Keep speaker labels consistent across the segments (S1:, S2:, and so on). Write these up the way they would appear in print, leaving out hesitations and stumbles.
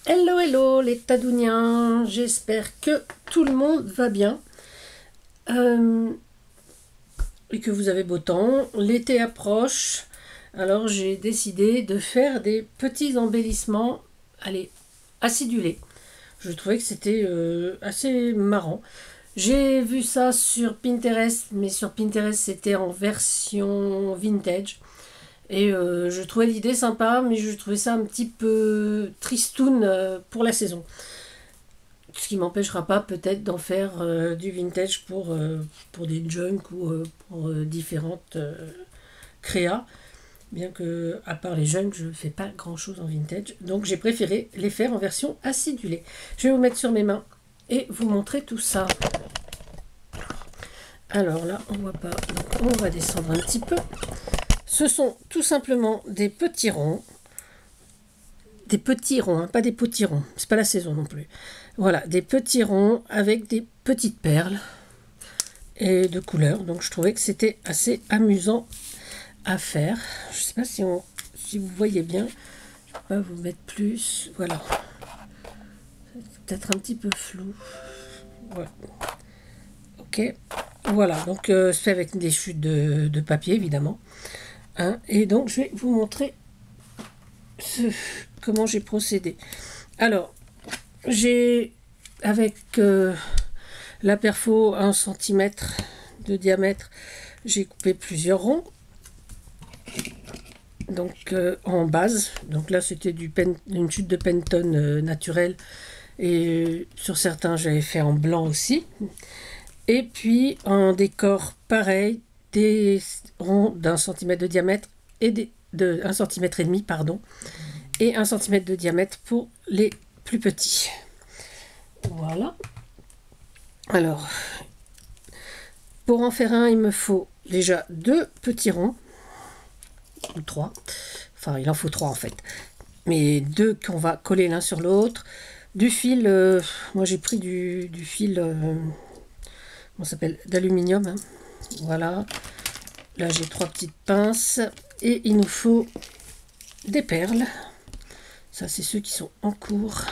S1: Hello hello les Tadouniens, j'espère que tout le monde va bien et que vous avez beau temps. L'été approche, alors j'ai décidé de faire des petits embellissements, allez, acidulés. Je trouvais que c'était assez marrant. J'ai vu ça sur Pinterest, mais sur Pinterest c'était en version vintage. Et je trouvais l'idée sympa, mais je trouvais ça un petit peu tristoun pour la saison. Ce qui m'empêchera pas peut-être d'en faire du vintage pour des junk ou pour différentes créas. Bien que, à part les junk, je ne fais pas grand chose en vintage. Donc j'ai préféré les faire en version acidulée. Je vais vous mettre sur mes mains et vous montrer tout ça. Alors là, on voit pas. Donc on va descendre un petit peu. Ce sont tout simplement des petits ronds. Des petits ronds, hein, pas des potirons. C'est pas la saison non plus. Voilà, des petits ronds avec des petites perles et de couleurs. Donc je trouvais que c'était assez amusant à faire. Je sais pas si vous voyez bien. Je vais vous mettre plus. Voilà. Peut-être un petit peu flou. Voilà. Ok. Voilà. Donc c'est fait avec des chutes de papier évidemment. Hein, et donc je vais vous montrer comment j'ai procédé. Alors, j'ai avec la perfo 1 cm de diamètre, j'ai coupé plusieurs ronds. Donc en base, donc là c'était une chute de pentone naturelle et sur certains j'avais fait en blanc aussi. Et puis en décor pareil, des ronds d'1 cm de diamètre et de 1,5 cm pardon, et 1 cm de diamètre pour les plus petits. Voilà. Alors, pour en faire un, il me faut déjà 2 petits ronds, ou 3. Enfin, il en faut 3 en fait. Mais 2 qu'on va coller l'un sur l'autre. Du fil, moi j'ai pris du fil, comment ça s'appelle, d'aluminium. Hein. Voilà. Là j'ai 3 petites pinces. Et il nous faut des perles. Ça, c'est ceux qui sont en cours.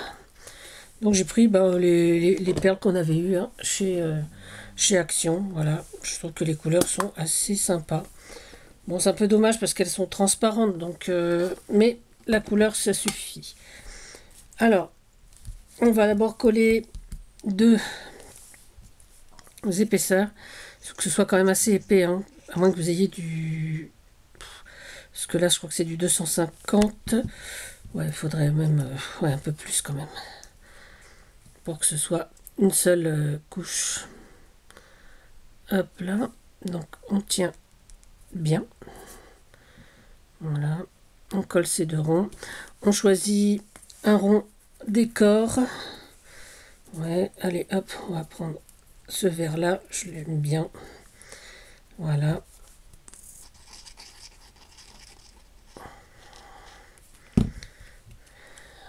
S1: Donc j'ai pris les perles qu'on avait eues hein, chez Action. Voilà, je trouve que les couleurs sont assez sympas. Bon, c'est un peu dommage parce qu'elles sont transparentes, donc mais la couleur, ça suffit. Alors, on va d'abord coller 2 épaisseurs. Il faut que ce soit quand même assez épais, hein, à moins que vous ayez du... Parce que là, je crois que c'est du 250. Ouais, il faudrait même ouais, un peu plus quand même. Pour que ce soit une seule couche. Hop là, donc on tient bien. Voilà, on colle ces 2 ronds. On choisit un rond décor. Ouais, allez hop, on va prendre ce vert là, je l'aime bien. Voilà.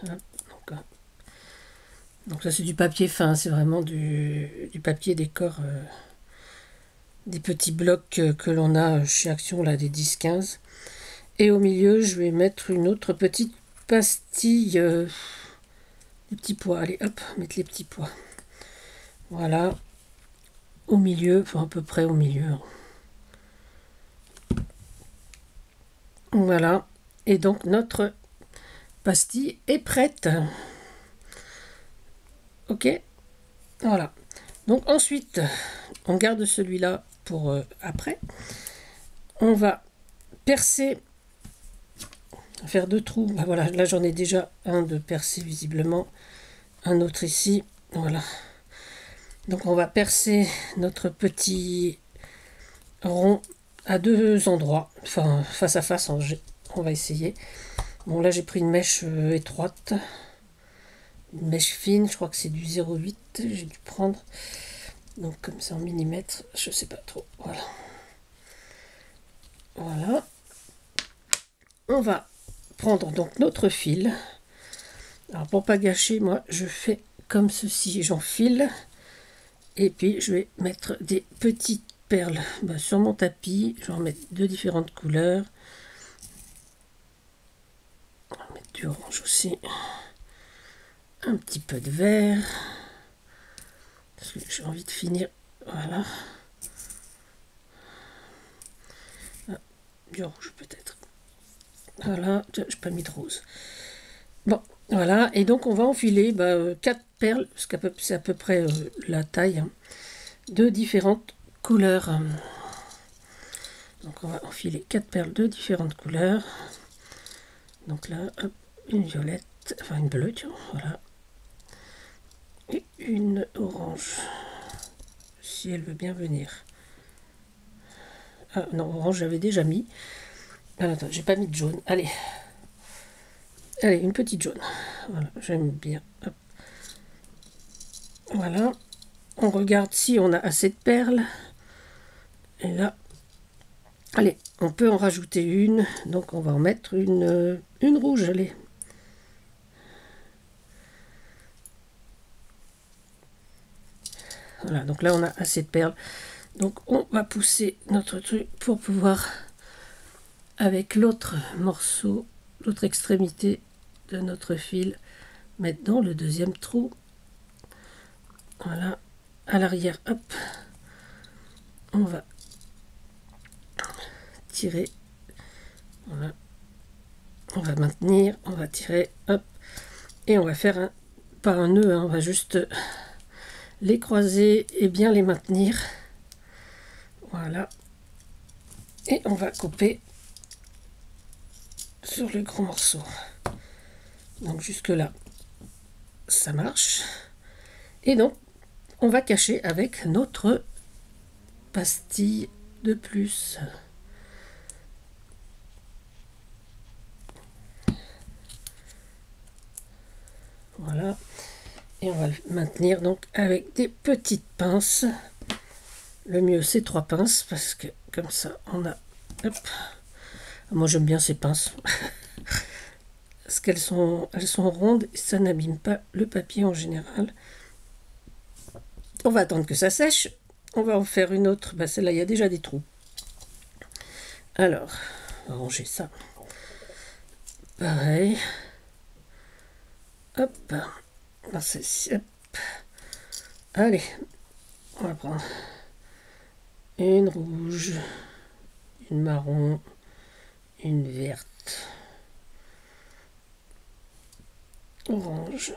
S1: Hop, donc ça c'est du papier fin, c'est vraiment du papier décor. Des petits blocs que l'on a chez Action, là, des 10-15. Et au milieu, je vais mettre une autre petite pastille, des petits pois. Allez, hop, mettre les petits pois. Voilà. Au milieu, enfin à peu près au milieu. Voilà. Et donc, notre pastille est prête. Ok. Voilà. Donc, ensuite, on garde celui-là pour après. On va percer, faire 2 trous. Ben voilà, là j'en ai déjà un de percé visiblement, un autre ici. Voilà. Donc on va percer notre petit rond à 2 endroits, enfin face à face. On va essayer. Bon là j'ai pris une mèche étroite, une mèche fine. Je crois que c'est du 0,8. J'ai dû prendre. Donc comme ça en millimètres, je sais pas trop. Voilà. Voilà. On va prendre donc notre fil. Alors pour pas gâcher, moi je fais comme ceci, j'enfile et puis je vais mettre des petites perles sur mon tapis. Je vais en mettre de différentes couleurs. On va mettre du orange aussi. un petit peu de vert. Parce que j'ai envie de finir. Voilà. Ah, du rouge peut-être. Voilà, je n'ai pas mis de rose. Bon, voilà. Et donc on va enfiler 4 perles, parce que c'est à peu près la taille, hein, de différentes couleurs. Donc on va enfiler 4 perles de différentes couleurs. Donc là, hop, une violette, enfin une bleue, tiens, voilà. Et une orange, si elle veut bien venir. Ah non, orange j'avais déjà mis. Ah, attends, j'ai pas mis de jaune. Allez. Allez, une petite jaune. Voilà, j'aime bien. Hop. Voilà. On regarde si on a assez de perles. Et là, allez, on peut en rajouter une. Donc on va en mettre une rouge, allez. Voilà, donc là on a assez de perles. Donc on va pousser notre truc pour pouvoir, avec l'autre morceau, l'autre extrémité de notre fil, mettre dans le deuxième trou. Voilà, à l'arrière, hop, on va tirer. Voilà, on va maintenir, on va tirer, hop, et on va faire pas un nœud, hein, on va juste les croiser et bien les maintenir. Voilà, et on va couper sur le gros morceau. Donc jusque là ça marche, et donc on va cacher avec notre pastille de plus. Voilà, et on va le maintenir donc avec des petites pinces. Le mieux c'est 3 pinces, parce que comme ça on a, hop. Moi j'aime bien ces pinces parce qu'elles sont rondes et ça n'abîme pas le papier en général. On va attendre que ça sèche. On va en faire une autre. Celle-là, il y a déjà des trous. Alors, on va ranger ça. Pareil. Hop. Celle-ci, hop. Allez, on va prendre une rouge, une marron, une verte, orange.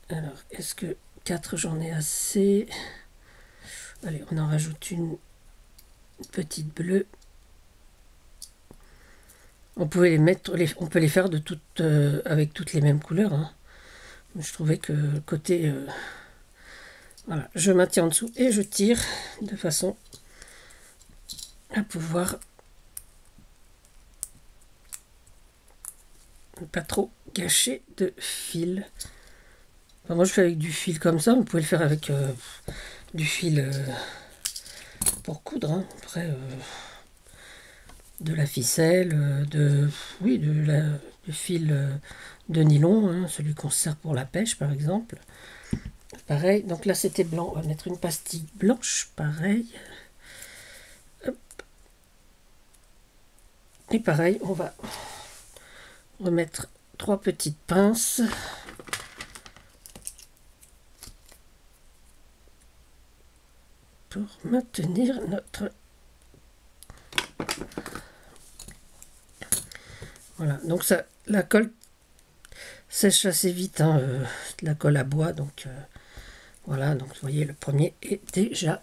S1: Alors, est-ce que 4 j'en ai assez? Allez, on en rajoute une petite bleue. On pouvait les mettre, on peut les faire de toutes, avec toutes les mêmes couleurs, hein. Je trouvais que côté, voilà, je maintiens en dessous et je tire de façon à pouvoir ne pas trop gâcher de fil. Enfin, moi je fais avec du fil comme ça, vous pouvez le faire avec du fil pour coudre, hein. Après de la ficelle, du fil de nylon, hein, celui qu'on sert pour la pêche par exemple. Pareil, donc là c'était blanc, on va mettre une pastille blanche, pareil. Hop. Et pareil, on va remettre 3 petites pinces. Pour maintenir notre... Voilà, donc ça, la colle sèche assez vite, hein, la colle à bois, donc voilà, donc vous voyez le premier est déjà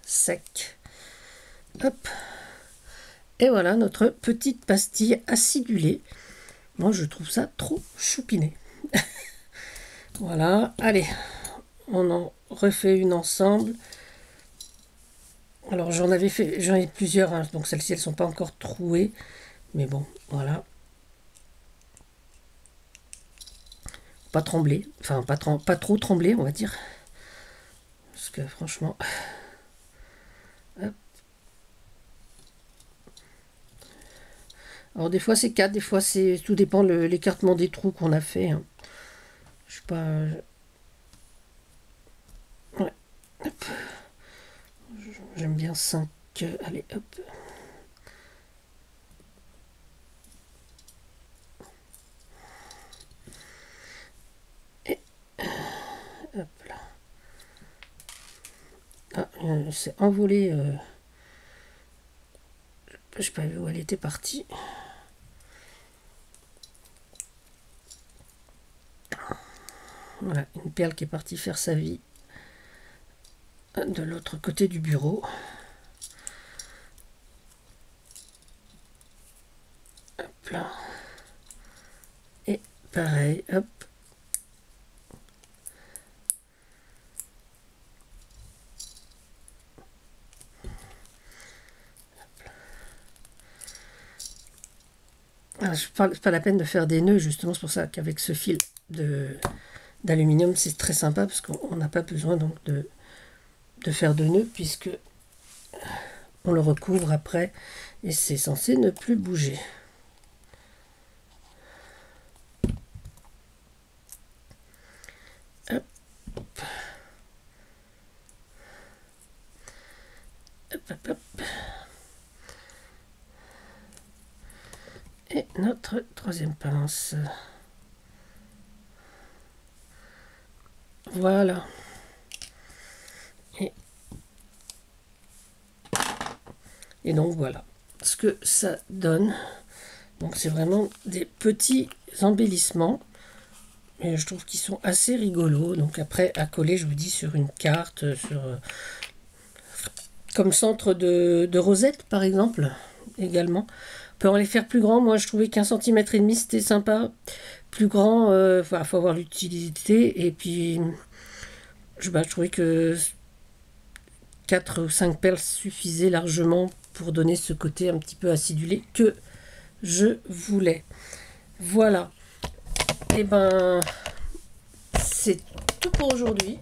S1: sec. Hop. Et voilà notre petite pastille acidulée. Moi je trouve ça trop choupiné. Voilà, allez, on en refait une ensemble. Alors j'en ai plusieurs, hein, donc celles-ci elles sont pas encore trouées, mais bon, voilà. Pas trembler, enfin pas trop trembler, on va dire, parce que franchement, hop. Alors des fois c'est 4, des fois c'est, tout dépend l'écartement des trous qu'on a fait, hein. Je sais pas, ouais, hop. J'aime bien 5, allez hop. s'est envolée. Je sais pas où elle était partie. Voilà, une perle qui est partie faire sa vie de l'autre côté du bureau. Hop là. Et pareil, hop. Alors, c'est pas la peine de faire des nœuds, justement, c'est pour ça qu'avec ce fil d'aluminium, c'est très sympa, parce qu'on n'a pas besoin donc de faire de nœuds, puisque on le recouvre après, et c'est censé ne plus bouger. Hop. Hop, hop, hop. Et notre troisième pince. Voilà. Et donc voilà ce que ça donne. Donc c'est vraiment des petits embellissements. Et je trouve qu'ils sont assez rigolos. Donc après à coller, je vous dis, sur une carte, comme centre de rosette par exemple, également. On peut en les faire plus grands. Moi je trouvais qu'1,5 cm c'était sympa. Plus grand, faut avoir l'utilité. Et puis je trouvais que 4 ou 5 perles suffisaient largement pour donner ce côté un petit peu acidulé que je voulais. Voilà. Et ben, c'est tout pour aujourd'hui.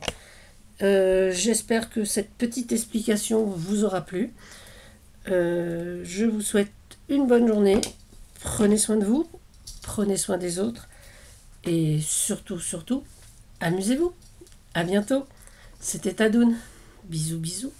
S1: J'espère que cette petite explication vous aura plu. Je vous souhaite une bonne journée. Prenez soin de vous, prenez soin des autres et surtout, amusez-vous. À bientôt. C'était Tadoun. Bisous, bisous.